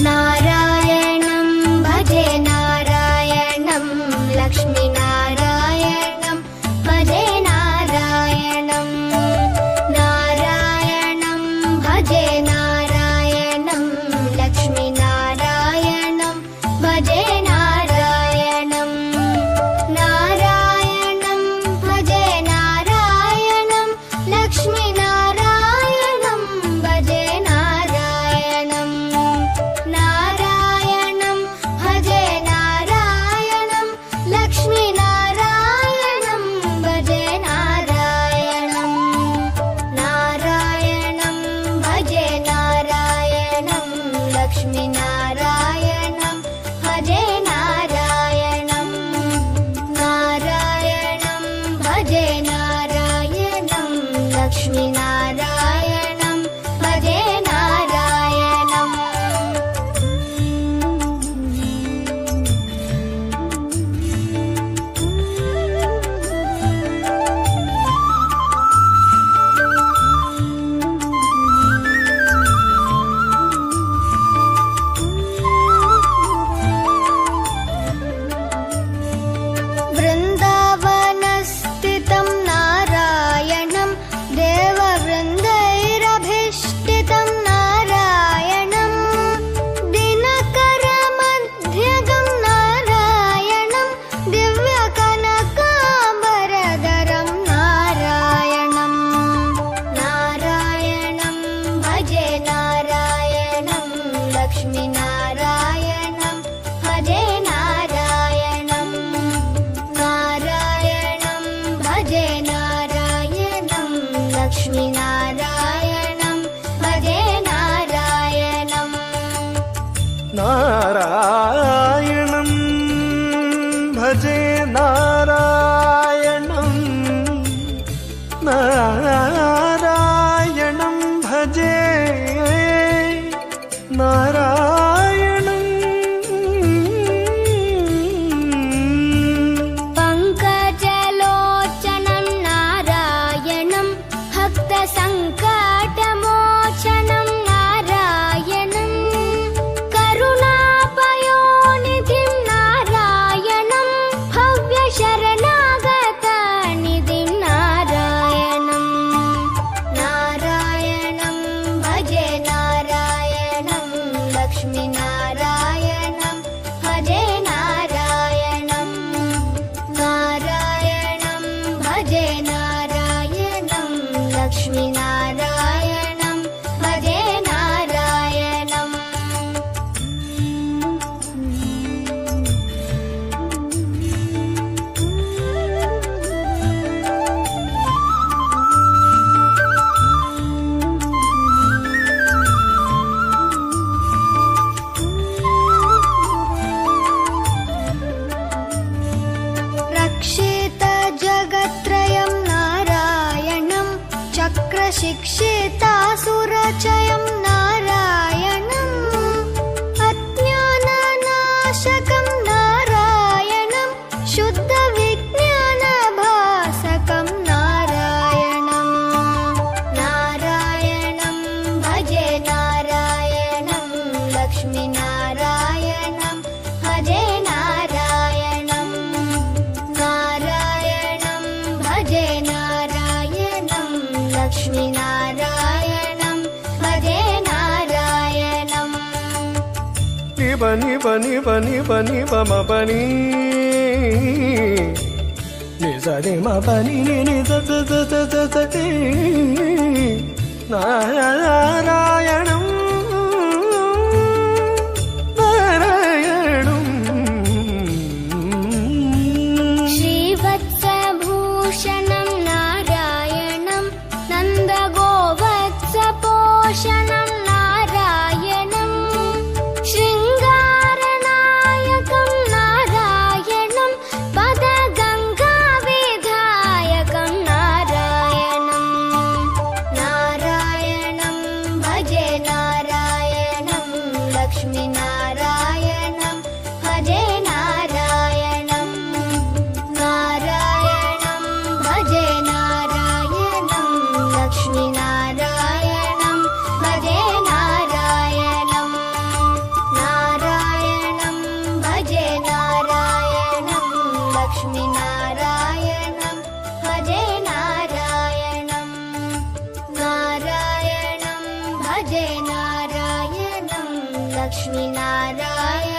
नारायणं भजे नारायणं लक्ष्मीनारायणं भजे नारायणं नारायणं भजे नारायणं लक्ष्मीनारायणं भजे नारायणं नारायणं भजे नारायणं लक्ष्मीनारायणं भजे नारायणं नारायणं भजे नारायणं लक्ष्मीनारायणं भजे नारायणं नारायणं भजे नारायणं लक्ष्मीनारायणं भजे नारायणं नारायणं भजे नारायणं लक्ष्मीनारायणं भजे नारायणं वृन्दावनस्थितं नारायणं देववृन्दैरभीष्टितं नारायणं दिनकरमध्यगं नारायणं दिव्यकनकाम्बरधरं नारायणं नारायणं भजे नारायणं लक्ष्मीनारायणं भजे नारायणं नारायणं भजे नारायणं लक्ष्मीनारायणं भजे नारायणं नारायणं भजे नारायणं नारायणं भजे नारायणं पङ्कजलोचनं नारायणं भक्तसङ्कटमोचनं नारायणं करुणापयोनिधिं नारायणं भव्यशरणागतनिधिं नारायणं नारायणं भजे नारायणं लक्ष्मीनारायणं भजे नारायणं नारायणं भजे नारायणं लक्ष्मीनारायणं भजे नारायणं रक्षितजगत्त्रयं नारायणं चक्रशिक्षितासुरचयं नारायणम् अज्ञाननाशकं नारायणं शुद्धविज्ञानभासकं नारायणं नारायणं भजे नारायणं लक्ष्मीनारायणं भजे नारायणं नारायणं भजे नारायणं लक्ष्मीनारायणं भजे नारायणं निब निब निब निब निब म पनी नि स नि म पनी नि नि स स स स स स ति नारायणं नारायणं श्रीवत्सभूषणं नारायणं नन्दगोवत्सपोषणं नारायणं शृङ्गारनायकं नारायणं पदगङ्गाविधायकं नारायणं नारायणं भजे नारायणं लक्ष्मीनारायणं भजे नारायणं नारायणं भजे नारायणं लक्ष्मीनारायणं